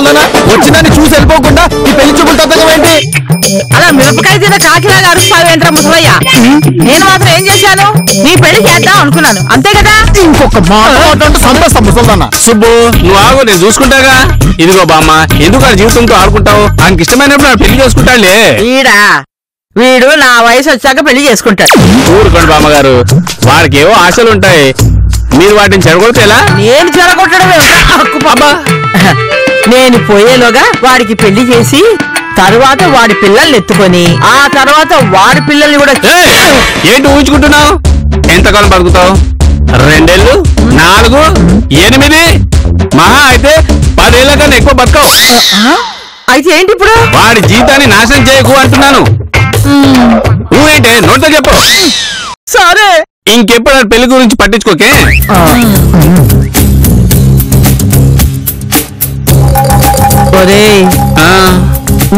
ముసల్దానా వచ్చిందని చూసి వెళ్ళిపోకుండా ఈ పెళ్లి చూపులు తగ్గం ఏంటి? అలా మిరపకాయ తిన్న కాకిలాగా అరుస్తావేంట్రా ముసలయ్య? నేను మాత్రం ఏం చేశాను? నీ పెళ్లి చేద్దాం అనుకున్నాను, అంతే కదా. ఇంకొక మాట సంతోషం ముసల్దానా. సుబ్బు నువ్వు ఆగు, నేను చూసుకుంటాగా. ఇదిగో బామ్మ, ఎందుకు ఆ జీవితంతో ఆడుకుంటావు? ఆయనకి ఇష్టమైనప్పుడు పెళ్లి చేసుకుంటాడులే. వీడు నా వయసు వచ్చాక పెళ్లి చేసుకుంటాడు. ఊరుకోండి బామ్మగారు, వాడికి ఏవో ఆశలు ఉంటాయి, మీరు వాటిని చెడగొడితే ఎలా? నేను చెడగొట్టడమే బాబా. నేను పోయేలోగా వాడికి పెళ్లి చేసి తర్వాత వాడి పిల్లల్ని ఎత్తుకొని ఆ తర్వాత వాడి పిల్లల్ని కూడా. ఏంటి ఊహించుకుంటున్నావు? ఎంతకాలం బతుకుతావు? 2 ఏళ్ళు, 4, 8, మహా అయితే 10 ఏళ్ల కన్నా ఎక్కువ బతకవు. అయితే ఏంటి ఇప్పుడు? వాడి జీవితాన్ని నాశనం చేయకు అంటున్నాను. నువ్వేంటే నోటితో చెప్పు. సరే, ఇంకెప్పుడు పెళ్లి గురించి పట్టించుకోకే.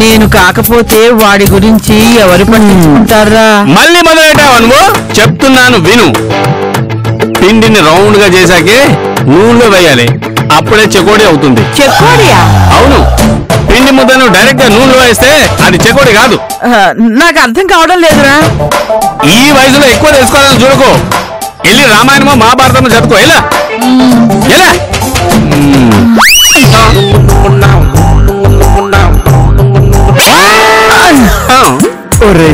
నేను కాకపోతే వాడి గురించి ఎవరు పట్టించుకుంటారా? మళ్ళీ మొదలెట్టావా నువ్వు? చెప్తున్నాను విను. పిండిని రౌండ్ గా చేశాకే నూనెలో వేయాలి, అప్పుడే చెకోడి అవుతుంది. చెకోడియా? అవును, పిండి ముద్దను డైరెక్ట్ గా నూనెలో వేస్తే అది చెకోడి కాదు. నాకు అర్థం కావడం లేదురా. ఈ వయసులో ఎక్కువ తెలుసుకోవాలని చూడకు. వెళ్ళి రామాయణమో మహాభారతమో చదువుకో. ఎలా ఎలా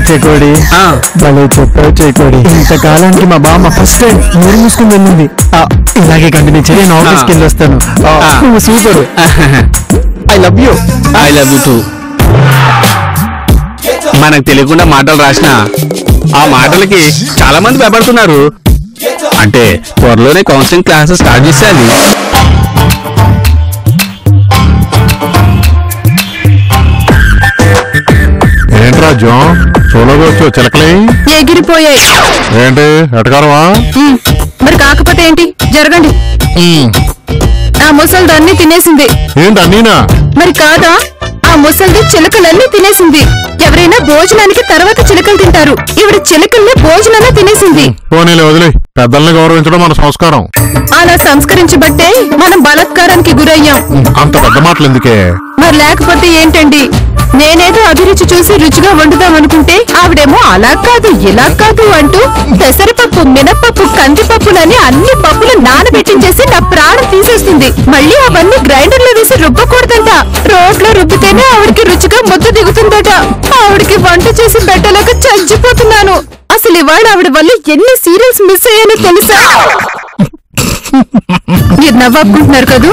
చెకోడి భలే చెప్పావు చెకోడి. ఇంతకాలానికి మా బామ్మ ఫస్ట్ టైం నోరు మూసుకుని వెళ్ళింది. ఇలాగే కంటిన్యూ చేయి, నేను ఆఫీస్కి వెళ్ళి వస్తాను. Super. I love you. I love you two. మనకు తెలియకుండా మాటలు రాసిన ఆ మాటలకి చాలా మంది భయపడుతున్నారు. అంటే త్వరలోనే కౌన్సిలింగ్ క్లాసెస్ స్టార్ట్ చేసేది. ఏంట్రా జో సోలోగా వచ్చావు? చిలకలే ఎగిరిపోయాయి. ఏంటి ఎటకారమా? మరి కాకపోతే ఏంటి? జరగండి. ఆ ముసల్దాన్ని తినేసింది. ఏంటి అన్నీనా? మరి కాదా? ఆ ముసల్ది చిలకలన్నీ తినేసింది. ఎవరైనా భోజనానికి తర్వాత చిలకలు తింటారు, ఈవిడ చిలకల్ని భోజనాన్ని తినేసింది. పోనీలే వదిలే, పెద్దల్ని గౌరవించడం మన సంస్కారం. అలా సంస్కరించబట్టే మనం బలాత్కారానికి గురయ్యాం. అంత పెద్ద మాటలు ఎందుకే? మరి లేకపోతే ఏంటండి? నేనేదో అభిరుచి చూసి రుచిగా వండుదాం అనుకుంటే ఆవిడేమో అలా కాదు ఇలా కాదు అంటూ పెసరపప్పు, మినపప్పు, కందిపప్పులని అన్ని పప్పులు నానబెట్టించేసి నా ప్రాణం తీసేస్తుంది. మళ్ళీ అవన్నీ గ్రైండర్ లో వేసి రుబ్బకూడదంట, రోట్లో రుబ్బితేనే ఆవిడకి రుచిగా ముద్ద దిగుతుందట. ఆవిడకి వంట చేసి పెట్టలేక చచ్చిపోతున్నాను. అసలు ఇవాళ ఆవిడ వల్ల ఎన్ని సీరియల్స్ మిస్ అయ్యానో తెలుసా? మీరు నవ్వాకుంటున్నారు కదూ?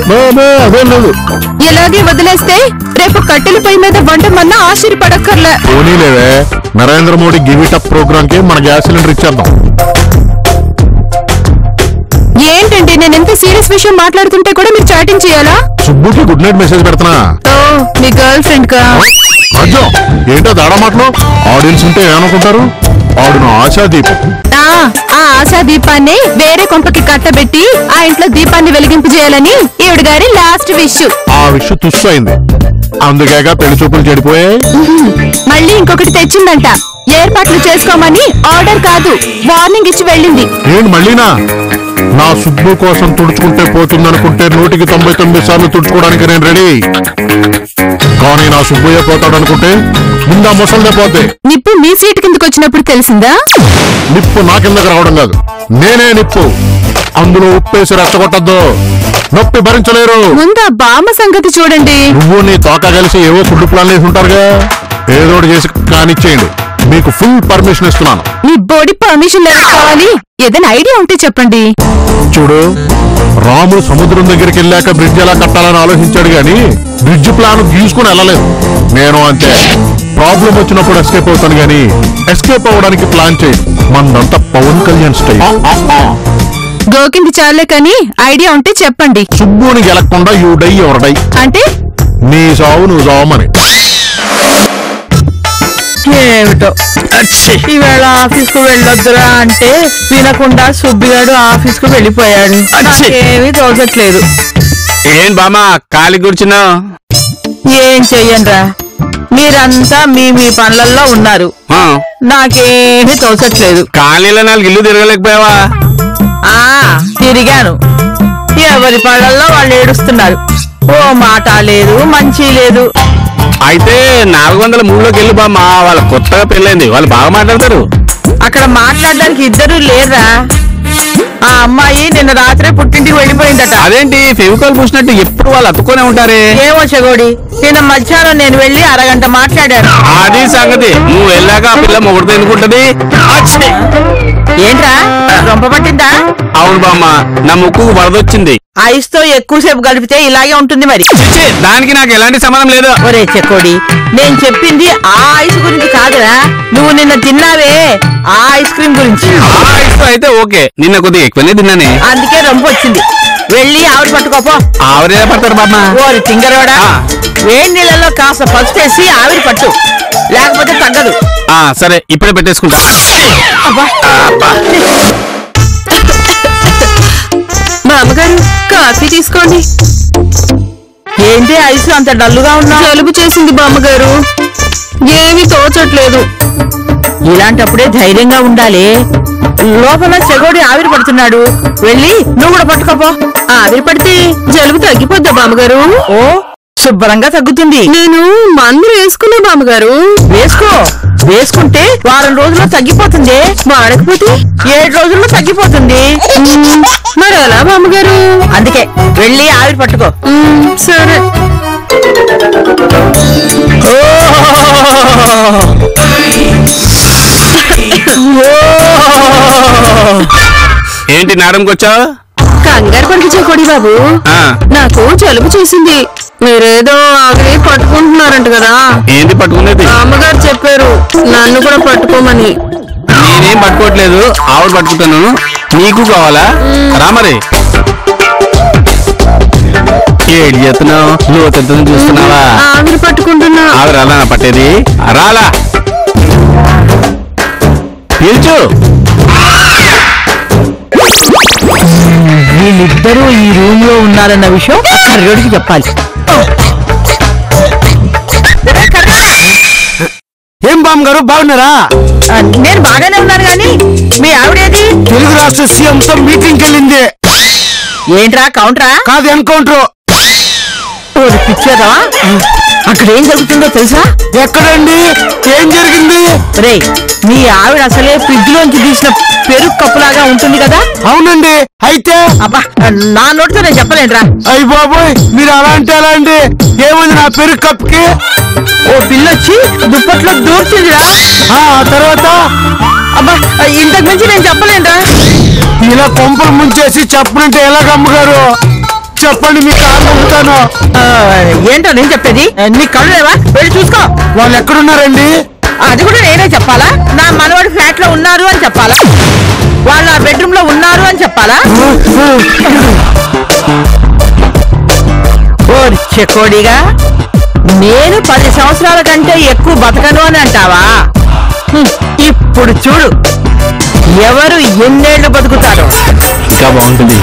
ఇలాగే వదిలేస్తే రేపు కట్టెల పై మీద వంటమన్నా ఆశ్చర్యపడక్కర్లే. పోనీలేవే, Narendra Modi give it up program కి మన గ్యాస్ సిలిండర్ ఇచ్చేద్దాం. ఏంటంటే నేను ఎంత సీరియస్ విషయం మాట్లాడుతుంటే కూడా మీరు చాటింగ్ చేయాలా? సుబ్బుకి గుడ్ నైట్ మెసేజ్ పెడుతున్నా. మీ గర్ల్ ఫ్రెండ్ కా? అజ్జో ఏంటో దాడా మాటలు. ఆడియన్స్ ఉంటే ఏమనుకుంటారు? ఆడును ఆశాదీపం. ఆ ఆశా దీపాన్ని వేరే కొంపకి కట్టబెట్టి ఆ ఇంట్లో దీపాన్ని వెలిగింపు చేయాలని ఈవిడ గారి లాస్ట్ విష్. ఆ విష్ తుస్సు అయింది, అందుకేగా పెళ్లి చూపులు చెడిపోయాయి. మళ్ళీ ఇంకొకటి తెచ్చిందంట, ఏర్పాట్లు చేసుకోమని. ఆర్డర్ కాదు, వార్నింగ్ ఇచ్చి వెళ్ళింది. ఏంటి మళ్ళీనా? నా సుబ్బు కోసం తుడుచుకుంటే పోతుందనుకుంటే 199 సార్లు తుడుచుకోవడానికి నేను రెడీ. కానీ నా సుబ్బుయే పోతాడనుకుంటే ముందా ముసల్దే పోతే. నిప్పు మీ సీటు కిందకి వచ్చినప్పుడు తెలిసిందా? నిప్పు నా కిందకి రావడం కాదు, నేనే నిప్పు. అందులో ఉప్పేసి రెచ్చగొట్టద్దు, నొప్పి భరించలేరు. ముందా బామ్మ సంగతి చూడండి. నువ్వు నీ తోక కలిసి ఏవో ఫుడ్ ప్లాన్ వేసి ఉంటారుగా, ఏదోటి చేసి కానిచ్చేయండి. మీకు ఫుల్ పర్మిషన్ ఇస్తున్నాను. నీ బోడి పర్మిషన్ కావాలి. ఏదైనా ఐడియా ఉంటే చెప్పండి. చూడు, రాముడు సముద్రం దగ్గరికి వెళ్ళాక బ్రిడ్జ్ ఎలా కట్టాలని ఆలోచించాడు గాని బ్రిడ్జ్ ప్లాన్ గీసుకుని వెళ్ళలేదు. నేను అంతే, ప్రాబ్లం వచ్చినప్పుడు ఎస్కేప్ అవుతాను గాని ఎస్కేప్ అవ్వడానికి ప్లాన్ చేయి. మందంతా పవన్ కళ్యాణ్ స్టైల్. గోకింది చాలే కానీ ఐడియా ఉంటే చెప్పండి. సుబ్బుని గెలకుండా యూ డై ఎవర్ డై అంటే నీ సావు నువ్వు సావమని. ఏమిటో ఈవేళ ఆఫీస్ కు వెళ్ళొద్దురా అంటే వినకుండా సుబ్బిగాడు ఆఫీస్ కు వెళ్ళిపోయాడు. ఏమీ తోచట్లేదు. ఏం బామా ఖాళీ కూర్చున్నా? ఏం చెయ్యనురా, మీరంతా మీ మీ పనులలో ఉన్నారు, నాకేమీ తోచట్లేదు. ఖాళీలో 4 ఇల్లు తిరగలేకపోయావా? తిరిగాను, ఎవరి పనులలో వాళ్ళు ఏడుస్తున్నారు. ఓ మాట లేదు మంచి లేదు. అయితే 403లోకి వెళ్ళి బామ్మ, వాళ్ళ కొత్తగా పెళ్ళైంది, వాళ్ళు బాగా మాట్లాడతారు. అక్కడ మాట్లాడడానికి ఇద్దరు లేరా? ఆ అమ్మాయి నిన్న రాత్రే పుట్టింటికి వెళ్ళిపోయిందట. అదేంటి ఫెవికాల్ పూసినట్టు ఎప్పుడు వాళ్ళు అతుక్కొనే ఉంటారే? ఏమో చెగోడి, నిన్న మధ్యాహ్నం నేను వెళ్ళి అరగంట మాట్లాడాను. అది సంగతి. నువ్వు వెళ్ళాక ఆ పిల్ల మొగుడుతో ఎందుకుంటది? ఏంట్రా రొంప పట్టిందా? అవును బామ్మ, నా ముక్కు వరదొచ్చింది. ఐస్ తో ఎక్కువసేపు గడిపితే ఇలాగే ఉంటుంది మరి. దానికి నాకు ఎలాంటి సంబంధం లేదు. ఒరే చెక్కోడి, నేను చెప్పింది ఆ ఐస్ గురించి కాదురా, నువ్వు నిన్న తిన్నావే ఆ ఐస్ క్రీమ్ గురించి. ఆ ఐస్ తో అయితే ఓకే, నిన్న కొద్దిగా ఎక్కువనే తిన్నానే, అందుకే రొంప వచ్చింది. వెళ్ళి ఆవిరి పట్టుకోపో. ఆవిరేలా పడతారు బామ్మ? ఓరి తింగరోడా, వేడి నీళ్ళలో కాస్త పసుపు వేసి ఆవిరి పట్టు, లేకపోతే తగ్గదు. సరే ఇప్పుడే పెట్టేసుకుంటా. బామ్మగారు కాఫీ తీసుకోండి. ఏంటి ఐస్ అంత డల్లుగా ఉన్నా? జలుబు చేసింది బామ్మగారు, ఏమీ తోచట్లేదు. ఇలాంటప్పుడే ధైర్యంగా ఉండాలి. లోపల చెగోడి ఆవిరి పడుతున్నాడు, వెళ్ళి నువ్వు కూడా పట్టుకోపో. ఆవిరి పడితే జలుబు తగ్గిపోద్దా బామ్మగారు? ఓ శుభ్రంగా తగ్గుతుంది. నేను మందులు వేసుకున్నా బామ్మగారు. వేసుకో, వేసుకుంటే వారం రోజుల్లో తగ్గిపోతుంది. వాడకపోతే 7 రోజుల్లో తగ్గిపోతుంది. మరి ఎలా బామ్మగారు? అందుకే వెళ్ళి ఆవిరి పట్టుకో. సరే. ఏంటి నారంకొచ్చావు? కంగారు పడికి చెకోడి బాబు, నాకు జలుబు చేసింది. మీరేదో ఆవిరి పట్టుకుంటున్నారంట కదా? ఏంటి పట్టుకునేది? అమ్మగారు చెప్పారు నన్ను కూడా పట్టుకోమని. నేనేం పట్టుకోవట్లేదు, ఆవిడ పట్టుకుంటాను. నీకు కావాలా? రామరే ఏడు చేస్తున్నావు, లోతెంత చూస్తున్నావా? ఆవిరి పట్టుకుంటున్నా. ఆవిడ అలా పట్టేది? రాలా పీల్చు. వీళ్ళిద్దరూ ఈ రూమ్ లో ఉన్నారన్న విషయం కర్రోడికి చెప్పాలి. ఏం బామ్మ గారు బాగున్నారా? నేను బాగానే ఉన్నాను గాని మీ ఆవిడేది? తెలుగు రాష్ట్ర సీఎం తో మీటింగ్ వెళ్ళింది. ఏంట్రా కౌంటరా? కాదు ఎన్కౌంటర్. పిచ్చేదా? అక్కడ ఏం జరుగుతుందో తెలుసా? ఎక్కడండి? ఏం జరిగింది? రే, మీ ఆవిడ అసలే ఫ్రిడ్జ్ లోంచి తీసిన పెరుగు కప్పులాగా ఉంటుంది కదా? అవునండి. అయితే అబ్బా, నా నోటితో నేను చెప్పలేనురా. అయ్య బాబోయ్, మీరు అలా అంటే ఎలా అండి? ఏముంది నా పెరుగు కప్పుకి? ఓ పిల్లొచ్చి దుప్పట్లో దూర్చిందిరా. ఆ తర్వాత అబ్బా, ఇంతకు మించి నేను చెప్పలేనురా. ఇలా కొంపలు ముంచేసి చెప్పనంటే ఎలాగమ్మగారు? చెప్పండి, మీ కాళ్ళు నమ్ముతాను. ఏంటో నేను చెప్పేది? నీ కళ్ళు లేవా? వెళ్ళి చూసుకో. వాళ్ళు ఎక్కడున్నారండి? అది కూడా నేనే చెప్పాలా? నా మనవాడి ఫ్లాట్ లో ఉన్నారు అని చెప్పాలా? వాళ్ళు ఆ బెడ్రూమ్ లో ఉన్నారు అని చెప్పాలా? ఓ చెకోడిగా, నేను 10 సంవత్సరాల కంటే ఎక్కువ బతకను అని అంటావా? ఇప్పుడు చూడు ఎవరు ఎన్నేళ్లు బతుకుతారో. ఇంకా బాగుంటుంది.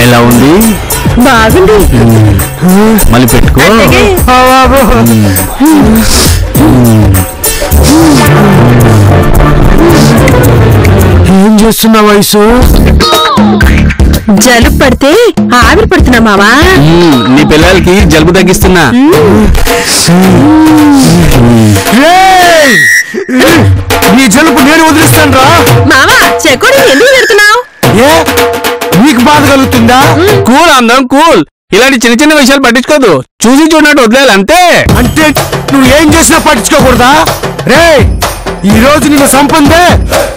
ఎలా ఉంది? బాగుంది. మళ్ళీ పెట్టుకో. ఏం చేస్తున్నా వయసు? జలుబు పడితే ఆవిరి పడుతున్నా మావా. నీ పిల్లలకి జలుబు తగ్గిస్తున్నా. నీ జలుబు నేను వదిలిస్తాను రా. మావా చెకోడి ఎందుకు పెడుతున్నావు? ఏ నీకు బాధ కలుగుతుందా? కూల్ అందం కూల్. ఇలాంటి చిన్న చిన్న విషయాలు పట్టించుకోదు, చూసి చూడనట్టు వదిలేదు అంతే. అంటే నువ్వు ఏం చేసినా పట్టించుకోకూడదా? రే, ఈ రోజు నిన్ను సంపందే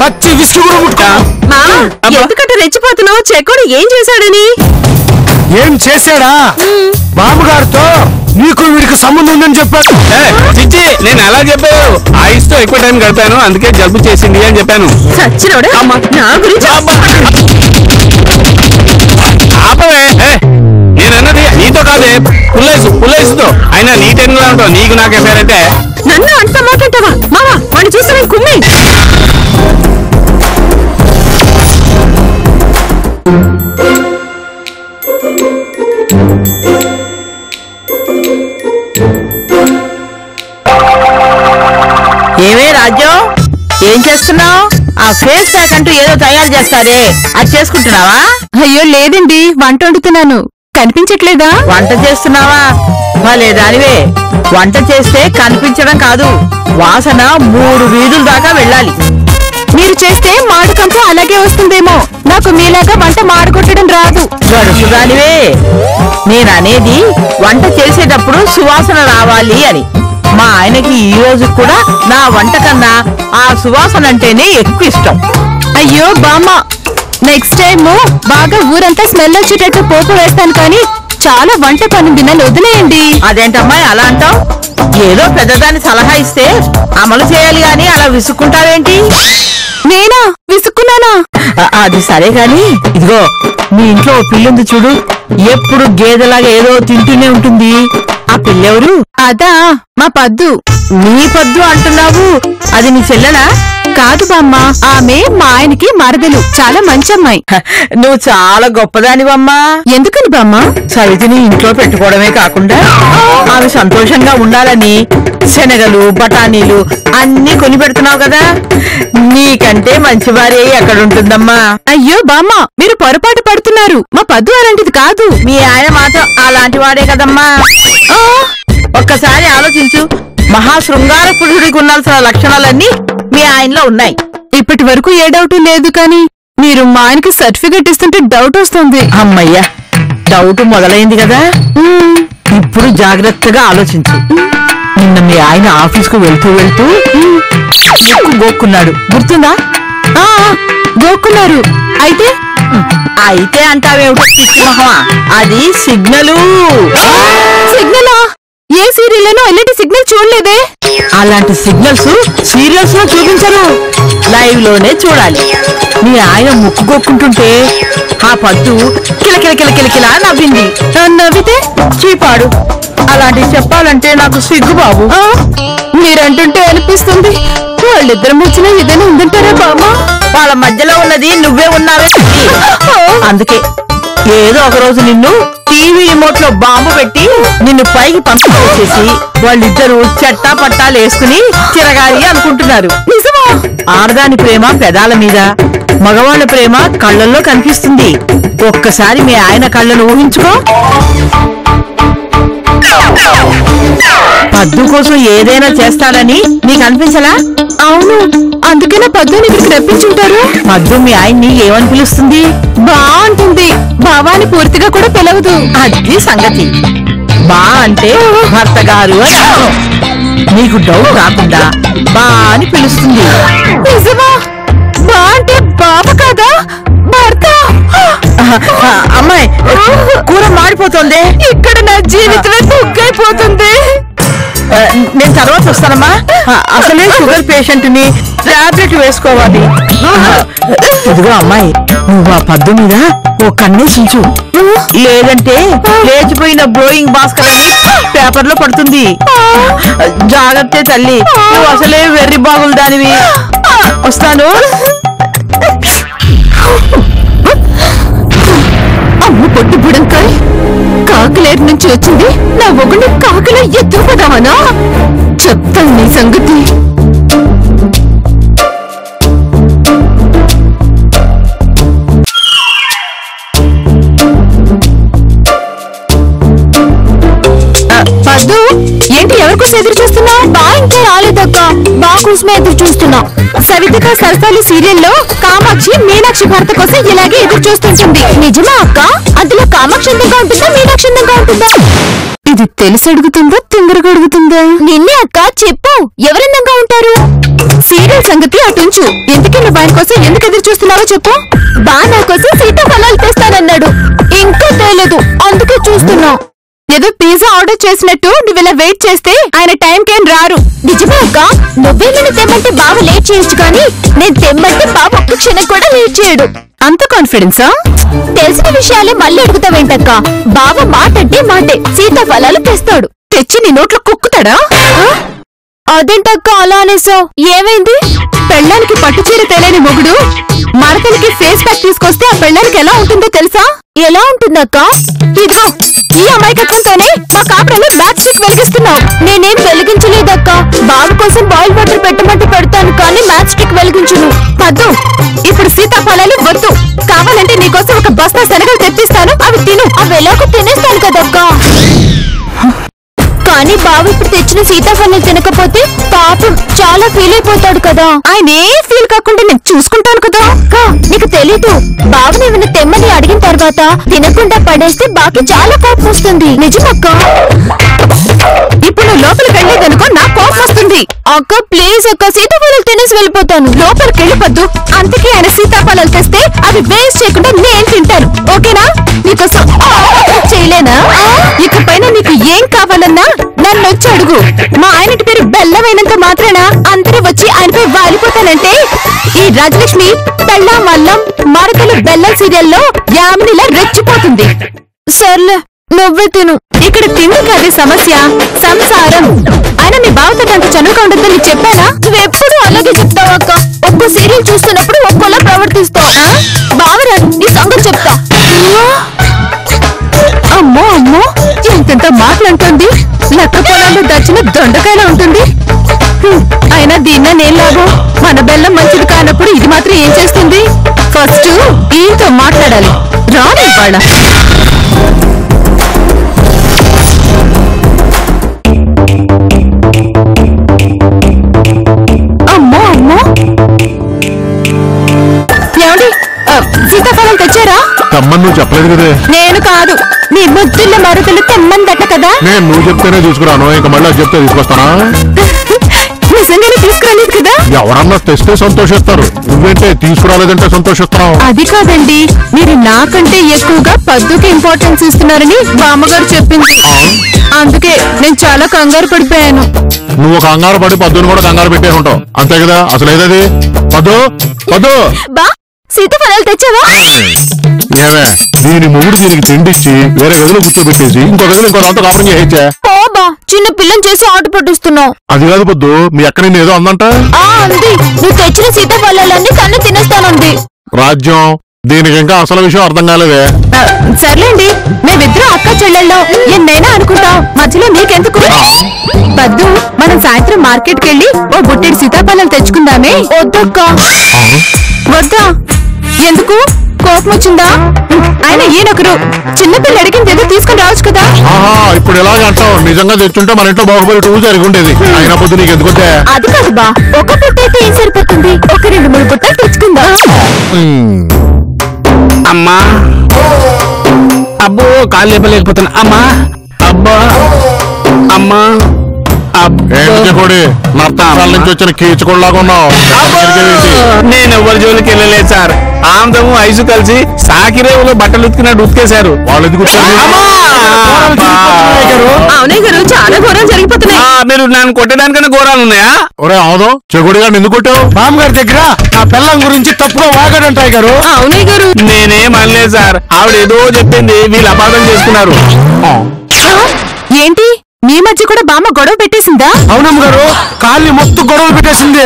పచ్చి విసుగు కూడా ముట్టుకో. మావా ఎందుకంటే రెచ్చిపోతున్నావు? చెకోడి ఏం చేశాడని? ఏం చేశాడా? బామ్మగారితో నీకు వీడికి సంబంధం ఉందని చెప్పాడు. చిచ్చి, నేను అలా చెప్పాను. ఐస్ తో ఎక్కువ టైం గడిపాను, అందుకే జలుబు చేసింది అని చెప్పాను. సచ్చినోడే నా గురించి. ఆపవే, నేనన్నది నీతో కాదే, పుల్లేసుతో. అయినా నీ టైం గా ఉంటావు, నీకు నాకు ఎఫారంటే. నన్ను అంత మాట్లాడతావా? మావా వాడిని చూసి నేను కుమ్మి. ఏమే రాజ్యం, ఏం చేస్తున్నావు? ఆ ఫేస్ ప్యాక్ అంటూ ఏదో తయారు చేస్తారే, అది చేసుకుంటున్నావా? అయ్యో లేదండి, వంట వండుతున్నాను. కనిపించట్లేదా? వంట చేస్తున్నావా? భలే దానివే. వంట చేస్తే కనిపించడం కాదు, వాసన 3 వీధుల దాకా వెళ్ళాలి. మీరు చేస్తే మాడుకంతా అలాగే వస్తుందేమో. నాకు మీలాగా వంట మాడగొట్టడం రాదు. గడుసు దానివే. నేననేది వంట చేసేటప్పుడు సువాసన రావాలి అని. మా ఆయనకి ఈ రోజు కూడా నా వంట కన్నా ఆ సువాసన అంటేనే ఎక్కువ ఇష్టం. అయ్యో బామ్మ, నెక్స్ట్ టైం బాగా ఊరంతా స్మెల్ వచ్చేటట్టు పోపు వేస్తాను, కానీ చాలా వంట పనుంది, నన్ను వదిలేయండి. అదేంటమ్మాయి అలా అంటావు? ఏదో పెద్దదాన్ని సలహా ఇస్తే అమలు చేయాలి గాని అలా విసుక్కుంటావేంటి? నేనా విసుక్కున్నానా? అది సరే గాని ఇదిగో, మీ ఇంట్లో ఓ పిల్లుంది చూడు, ఎప్పుడు గేదెలాగా ఏదో తింటూనే ఉంటుంది. ఆ పిల్లెవరు? అదా మా పద్దు. నీ పద్దు అంటున్నావు, అది నీ చెల్లెనా? కాదు బామ్మ, ఆమె మా ఆయనకి మరదలు, చాలా మంచి అమ్మాయి. నువ్వు చాలా గొప్పదానివమ్మా. ఎందుకని బామ్మ? సవితిని ఇంట్లో పెట్టుకోవడమే కాకుండా ఆమె సంతోషంగా ఉండాలని శనగలు, బఠానీలు అన్ని కొని పెడుతున్నావు కదా. నీకంటే మంచి భార్య ఎక్కడుంటుందమ్మా? అయ్యో బామ్మ, మీరు పొరపాటు పడుతున్నారు. మా పద్దు అలాంటిది కాదు. మీ ఆయన మాత్రం అలాంటి వాడే కదమ్మా. ఒక్కసారి ఆలోచించు, మహాశృంగార పురుషుడికి ఉండాల్సిన లక్షణాలన్నీ మీ ఆయనలో ఉన్నాయి. ఇప్పటి వరకు ఏ డౌట్ లేదు, కానీ మీరు మా ఆయనకి సర్టిఫికెట్ ఇస్తుంటే డౌట్ వస్తుంది. అమ్మయ్యా, డౌట్ మొదలైంది కదా. ఇప్పుడు జాగ్రత్తగా ఆలోచించు. నిన్న మీ ఆయన ఆఫీస్కు వెళ్తూ వెళ్తూ గోక్కున్నాడు, గుర్తుందా? గోక్కున్నారు. అయితే అయితే అంటావేమిటో పిచ్చి మొహమా, అది సిగ్నలు. సిగ్నలా? ఏ సీరియల్లోనూ అలాంటి సిగ్నల్ చూడలేదే. అలాంటి సిగ్నల్స్ సీరియల్స్ లో చూపించరు, లైవ్ లోనే చూడాలి. మీ ఆయన ముక్కు గోక్కుంటుంటే ఆ పద్దు కిలకిలకిలకిలకిలా నవ్వింది. నవ్వితే చీపాడు. అలాంటివి చెప్పాలంటే నాకు సిగ్గు బాబు. మీరంటుంటే అనిపిస్తుంది వాళ్ళిద్దరి మధ్యన ఏదైనా ఉందంటారా బామ్మ? వాళ్ళ మధ్యలో ఉన్నది నువ్వే ఉన్నావే. అందుకే ఏదో ఒక రోజు నిన్ను టీవీ రిమోట్ లో బాంబు పెట్టి నిన్ను పైకి పంపించేసి వాళ్ళిద్దరూ చెట్టా పట్టాలు వేసుకుని తిరగాలి అనుకుంటున్నారు. నిజమా? ఆడదాని ప్రేమ పెదాల మీద, మగవాళ్ళ ప్రేమ కళ్ళల్లో కనిపిస్తుంది. ఒక్కసారి మీ ఆయన కళ్ళను ఊహించుకో. పద్దు కోసం ఏదైనా చేస్తాడని నీకు అనిపించలా? అవును, అందుకేనా పద్దుని ఇక్కడికి రప్పించుంటారు. పద్దు మీ ఆయన్ని ఏమని పిలుస్తుంది? బా అంటుంది. బావాని పూర్తిగా కూడా పిలవదు. అది సంగతి. బా అంటే భర్త గారు అని అర్థం. నీకు డౌట్ రాకుండా బా అని పిలుస్తుంది. నిజమా? బా అంటే బావ కాదా, భర్త? అమ్మాయి, కూర మాడిపోతుంది. ఇక్కడ నా జీవితమే బుగ్గైపోతుంది. నేను తర్వాత వస్తానమ్మా. అసలే షుగర్ పేషెంట్ ని, టాబ్లెట్ వేసుకోవాలి. ఇదిగో అమ్మాయి, నువ్వు ఆ పద్దు మీద ఓ కన్నేసించు, లేదంటే లేచిపోయిన బ్లోయింగ్ భాస్కర్ అని పేపర్ లో పడుతుంది. జాగ్రత్త తల్లి, నువ్వు అసలే వెర్రి బాగులు దానివి. వస్తాను. అమ్మ పొట్టు బుడంకాయ్, కాకలేరు నుంచి వచ్చింది నా ఒకటి కాకలే ఎత్తుపదావనా? చెప్తాను నీ సంగతి. పద్దు, ఏంటి ఎవరి కోసం ఎదురు చూస్తున్నా? బా ఇంకా రాలేదక్క, బా కోసమే ఎదురు చూస్తున్నా. సవితిక సరసాలు సీరియల్లో కామాక్షి మీనాక్షి భర్త కోసం ఇలాగే ఎదురు చూస్తుంటుంది. నిజమా అక్క? అందులో కామాక్షి అందంగా ఉంటుందా, మీనాక్షి అందంగా ఉంటుందా? ఇది తెలిసి అడుగుతుందా, తింగరగా అడుగుతుందా? నిన్నే అక్క, చెప్పు, ఎవరందంగా ఉంటారు? సీరియల్ సంగతి అటుంచు, ఎందుకు నువ్వు ఆయన కోసం ఎందుకు ఎదురు చూస్తున్నావో చెప్పు. బా నా కోసం సీతాఫలాలు తెస్తానన్నాడు, ఇంకా తేలేదు, అందుకే చూస్తున్నా. ఏదో పిజ్జా ఆర్డర్ చేసినట్టు నువ్విలా వెయిట్ చేస్తే ఆయన టైంకేం రారు. నిజమే అక్క, నువ్వేమైనా తెమ్మంటే బావ లేట్ చేయొచ్చు, కానీ నేను తెమ్మంటే బావ ఒక్క క్షణం కూడా లేట్ చేయడు. అంత కాన్ఫిడెన్సా? తెలిసిన విషయాలే మళ్ళీ అడుగుతావేంటక్క? బావ మాట అంటే మాటే, సీతాఫలాలు తెస్తాడు. తెచ్చి నీ నోట్లో కుక్కుతాడా? అదేంటక్క అలా అనేసావు? ఏమైంది? పెళ్ళానికి పట్టుచీర తెలియని మొగుడు మరతలకి ఫేస్ ప్యాక్ తీసుకొస్తే ఆ పెళ్ళానికి ఎలా ఉంటుందో తెలుసా? ఎలా ఉంటుందక్క? ఇదిగో ఈ అమాయకత్వంతోనే మా కాపురంలో మ్యాచ్ స్టిక్ వెలిగిస్తున్నావు. నేనేం వెలిగించలేదక్క. అక్క. బాబు కోసం బాయిల్ వాటర్ పెట్టమంటే పెడతాను కానీ మ్యాచ్ స్టిక్ వెలిగించును. పద్దు, ఇప్పుడు సీతాఫలాలు వద్దు. కావాలంటే నీకోసం ఒక బస్తా శనగలు తెప్పిస్తాను, అవి తిను. అవి ఎలాగో తినేస్తాను కదక్క. కానీ బాబు ఇప్పుడు తెచ్చిన సీతాఫలం తినకపోతే పాపం చాలా ఫీల్ అయిపోతాడు కదా. ఆయన ఏ ఫీల్ కాకుండా నేను చూసుకుంటాను కదా. నీకు తెలీదు, బాబుని ఏమైనా తెమ్మని అడిగిన తర్వాత తినకుండా పడేస్తే బాకి చాలా కోపం వస్తుంది. నిజమక్క. ఇప్పుడు నువ్వు లోపలికి వెళ్ళేదనుకో నా కోపం వస్తుంది. అక్క ప్లీజ్ అక్క, సీతాఫలాలు తినేసి వెళ్ళిపోతాను. లోపలికి వెళ్ళిపోద్దు. అందుకే ఆయన సీతాఫలాలు తెస్తే అవి వేస్ట్ చేయకుండా నేను తింటాను. ఓకేనా? నీకోసం చేయలేనా? ఇకపైన నీకు ఏం కావాలన్నా నన్ను వచ్చి అడుగు. మా ఆయనటి పేరు బెల్లమైనంత మాత్రాన అందరూ వచ్చి ఆయనపై వాలిపోతానంటే ఈ రాజలక్ష్మి బెల్లం వల్లం మరకలు బెల్లం సీరియల్లో యామినిలా రెచ్చిపోతుంది. సర్లే నువ్వే తిను. ఇక్కడ తిండి కాదు సమస్య, సంసారం. ఆయన మీ బావతో అంత చనువుగా ఉండద్దని చెప్పానా? నువ్వెప్పుడు అలాగే చెప్తావు అక్క. ఒక్కో సీరియల్ చూస్తున్నప్పుడు ఒక్కోలా ప్రవర్తిస్తావు. బావరా నీ సంగతి చెప్తా. అమ్మో అమ్మో, ఎంతెంత మాటలంటుంది. లక్క పొలాల్లో దచ్చిన దొండకాయలా ఉంటుంది. అయినా దీన్నా నేను లాభం. మన బెల్లం మంచిది కానప్పుడు ఇది మాత్రం ఏం చేస్తుంది? ఫస్ట్ ఈయనతో మాట్లాడాలి. రాని వాళ్ళ అమ్మో అమ్మో. ఏమండి, సీతాఫలం తెచ్చారా? తెమ్మని నువ్వు చెప్పలేదు కదే. నేను కాదు, నీ ముద్దుల మరుదులు తెమ్మందట కదా. నేను నువ్వు చెప్తేనే తీసుకురాను, ఇంకా మళ్ళీ అది చెప్తే తీసుకొస్తానా? నిజంగానే తీసుకురాలేదు కదా. ఎవరన్నా తెస్తే సంతోషిస్తారు, నువ్వేంటే తీసుకురాలేదంటే సంతోషిస్తావు. అది కాదండి, మీరు నాకంటే ఎక్కువగా పద్దుకి ఇంపార్టెన్స్ ఇస్తున్నారని మా అమ్మగారు చెప్పింది. అందుకే నేను చాలా కంగారు పడిపోయాను. నువ్వు కంగారు పడి పద్దును కూడా కంగారు పెట్టే ఉంటావు, అంతే కదా? అసలు ఏదది? పద్దు పద్దు బా, సీతాఫలాలు తెచ్చావా? ఏమే, దీని మొగుడు దీనికి తిండిచ్చి వేరే గదిలో కూర్చోబెట్టేసి ఇంకో గదిలో ఇంకో దాంతో కాపురం చేయొచ్చా? బా, చిన్న పిల్లని చేసి ఆట పట్టిస్తున్నావు. అది కాదు పద్దు, మీ అక్క నేను ఏదో అందంట. అంది, నువ్వు తెచ్చిన సీతాఫలాలన్నీ కన్ను తినేస్తానంది. రాజ్యం, దీనికి ఇంకా అసలు విషయం అర్థం కాలేదే. సర్లేండి, మేమిద్దరం అక్క చెల్లెళ్ళం, ఎన్నైనా అనుకుంటాం. మధ్యలో నీకెందుకు? పద్దు, మనం సాయంత్రం మార్కెట్ కెళ్ళి ఓ బుట్టెడు సీతాఫలాలు తెచ్చుకుందామే. వద్దక్క. వద్దా? ఎందుకు? కోపం వచ్చిందా? ఆయన ఈయనొకరు చిన్నపిల్ల అడిగింది ఏదో తీసుకుని రావచ్చు కదా. ఆహా, ఇప్పుడు ఎలాగ అంటావు? నిజంగా తెచ్చుంటే మన ఇంట్లో బాగుపడి టూ జరిగి ఉండేది. అయినా పొద్దు నీకు ఎందుకుంటే? అది కాదు బా, ఒక బుట్ట అయితే ఏం సరిపోతుంది, ఒక 2-3 బుట్టలు తెచ్చుకుందా. అమ్మా, అబ్బో కాళ్ళు లేపలేకపోతున్నా. అమ్మా, అబ్బా, అమ్మా, ఏంటి కొడి నర్తాల నుంచి వచ్చిన కీచుకోలాగా ఉన్నావు? నేను ఎవరి జోలికి వెళ్ళలేదు సార్. ఆందము ఐసు కలిసి సాకిరేవులో బట్టలు ఉతికినట్టు ఉతికేశారు. వాళ్ళు ఎందుకు అవునయ్య గారు, చాలా ఘోరాలు జరిగిపోతున్నాయి. మీరు నన్ను కొట్టడానికన్నా ఘోరాలు ఉన్నాయా? ఒరే అవును, చెగుడిగా ఎందుకు కొట్టావు? బామ్మగారి దగ్గర ఆ పిల్లం గురించి తప్పుగా వాగాడంటాయి గారు. అవునయ్య గారు, నేనేం అనలేదు సార్. ఆవిడ ఏదో చెప్పింది, వీళ్ళు అపార్థం చేసుకున్నారు. ఏంటి మీ మధ్య కూడా బామ్మ గొడవ పెట్టేసిందా? అవునమ్మ గారు, కాళ్ళని మొత్తం గొడవలు పెట్టేసింది.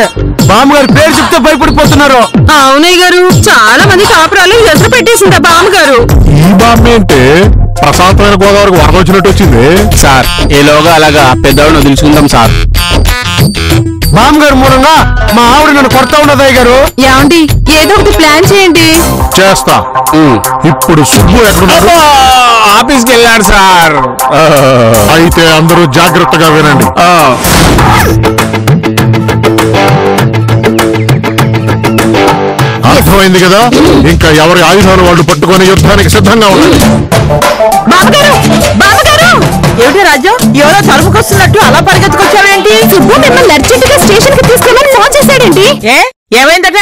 బామ్మగారి పేరు చెప్తే భయపడిపోతున్నారు. అవునయ్య గారు, చాలా మంది కాపురాలు ఎదురు పెట్టేసిందా బామ్మగారు? ఈ బామ్మ ఏంటి ప్రశాంతమైన గోదావరికి వరద వచ్చినట్టు వచ్చింది? సార్ ఈలోగా అలాగా పెద్దవాడిని వదిలించుకుందాం సార్. బామ్మగారు మూలంగా మా ఆవిడ నన్ను కొడతా ఉన్నదయ్య గారు. ఏమండి, ఏదో ఒకటి ప్లాన్ చేయండి. చేస్తా. ఇప్పుడు సుబ్బు ఎక్కడున్నాడు? ఆఫీస్కి వెళ్ళాడు సార్. అయితే అందరూ జాగ్రత్తగా వినండి. అర్థమైంది కదా? ఇంకా ఎవరి ఆయుధాలు వాళ్ళు పట్టుకొని యుద్ధానికి సిద్ధంగా ఉండాలి. బామ్మగారు, బామ్మగారు! ఏమిటి రాజ్యం, ఎవరో తలుపుకొస్తున్నట్టు అలా పరిగెత్తుకొచ్చావేంటి? సుబ్బు మిమ్మల్ని అర్జెంట్ గా స్టేషన్ కి తీసుకెళ్ళమని ఫోన్ చేశాడండి. ఏమైందట?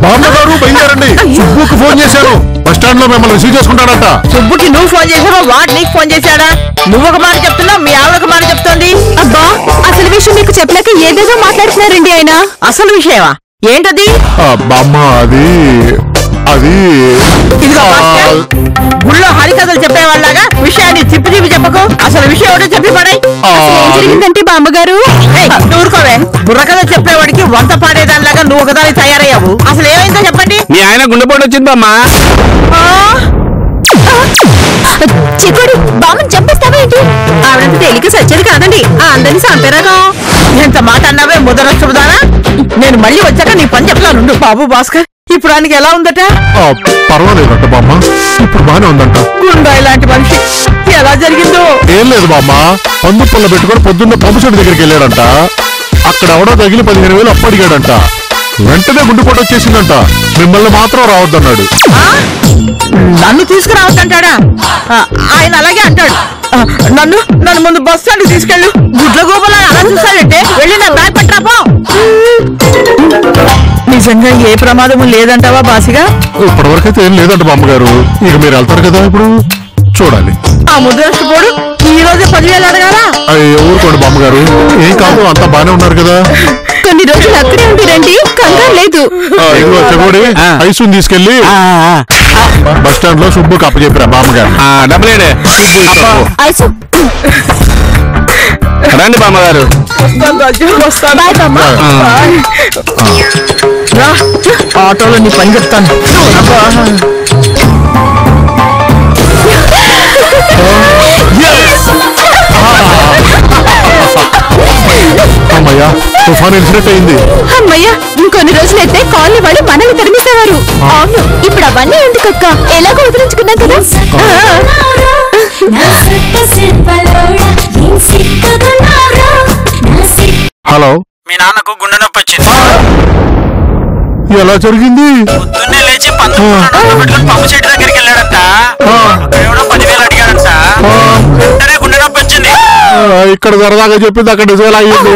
బామ్మగారు బయలుదేరండి, సుబ్బుకు ఫోన్ చేశాను. బస్ స్టాండ్ లో మిమ్మల్ని రిసీవ్ చేసుకుంటాడట. సుబ్బుకి నువ్వు ఫోన్ చేసావా, వాడు నీకు ఫోన్ చేశాడా? నువ్వు ఒక మాట చెప్తున్నావు, మీ ఆవిడ ఒక మాట చెప్తోంది. అబ్బా, అసలు విషయం మీకు చెప్పలేక ఏదేదో మాట్లాడుతున్నారండి ఆయన. అసలు విషయమా? ఏంటది? బామ్మ అది ఇదిగో భాస్కర్, గుళ్ళో హరికథలు చెప్పేవాళ్ళగా విషయాన్ని తిప్పి తిప్పి చెప్పకు. అసలు విషయం ఏమిటో చెప్పి పడాయి. ఏం జరిగిందంటే బామ్మగారు? ఊరుకోవే, బుర్రకథ చెప్పేవాడికి వంత పాడేదానిలాగా నువ్వు ఒకదాని తయారయ్యావు. అసలు ఏమైందో చెప్పండి. మీ ఆయన గుండెపోటు వచ్చింది బామ్మా. చిక్కుడు, బామ్మని చంపేస్తావా ఏంటి? ఆవిడంత తేలిక సచ్చేది కాదండి అందరినీ చంపేరాగా. ఎంత మాట అన్నావే ముదరస్తుదానా? నేను మళ్ళీ వచ్చాక నీ పని చెప్తానుండు. బాబు భాస్కర్ ఇప్పుడు ఆయనకి ఎలా ఉందట? పర్వాలేదంట బామ్మ, ఇప్పుడు బానే ఉందంట. గుండా ఇలాంటి మనిషి ఎలా జరిగిందో. ఏం లేదు బామ్మ, పందు పళ్ళ పెట్టుకుని పొద్దున్న పంపు చెట్టు దగ్గరికి వెళ్ళాడంట. అక్కడ ఎవడో తగిలి 15,000 అప్పు అడిగాడంట. వెంటనే గుండెపోటు వచ్చేసిందంట. మిమ్మల్ని మాత్రం రావద్దన్నాడు. నన్ను తీసుకురావద్దంటాడా? ఆయన అలాగే అంటాడు. నన్ను నన్ను ముందు బస్ స్టాండ్ తీసుకెళ్ళు. గుడ్ల గోపలా అలా చూసాడంటే వెళ్ళి నా బ్యాగ్ పట్టాపో. నిజంగా ఏ ప్రమాదము లేదంటావా బాసిగా? ఇప్పటివరకైతే ఏం లేదంట బామ్మగారు. ఇక మీరు వెళ్తారు కదా, ఇప్పుడు చూడాలి. ఆ ముద్రష్టపోడు ఈ రోజే 10,000 అడగాలా? ఊరుకోండి బామ్మగారు, ఏం కాదు, అంతా బానే ఉన్నారు కదా. కొన్ని రోజులు అక్కడే ఉండిరండి, కంగారు లేదు. ఇదిగో చెగోడి ఐసుని తీసుకెళ్లి బస్ స్టాండ్ లో సుబ్బుకి అప్పచెప్పిరా బామ్మగారు. డబ్బులేడే ఐసు రండి బామ్మగారు. వస్తాను రాజు, వస్తాను. బాయ్ బామ్మ. రా, ఆటోలో నీ పని చెప్తాను. అమ్మయ్యా, తుఫాన్ తెలిసినట్టు అయింది. అమ్మయ్యా, ఇంకొన్ని రోజులైతే కాలనీ వాళ్ళు మనల్ని తరిమేసేవారు. అవును, ఇప్పుడు అవన్నీ ఎందుకక్క, ఎలాగో వదిలించుకున్నాం కదా. హలో, మీ నాన్నకు గుండె నొప్పి వచ్చింది. ఎలా జరిగింది? పొద్దున్నే లేచి పెట్టుకుని పంపు చెట్టు దగ్గరికి వెళ్ళాడంట. అక్కడ ఎవడో 10,000 అడిగాడంట. వెంటనే గుండె నొప్పి వచ్చింది. ఇక్కడ సరదాగా చెప్పింది అక్కడ నిజాలు అయ్యింది.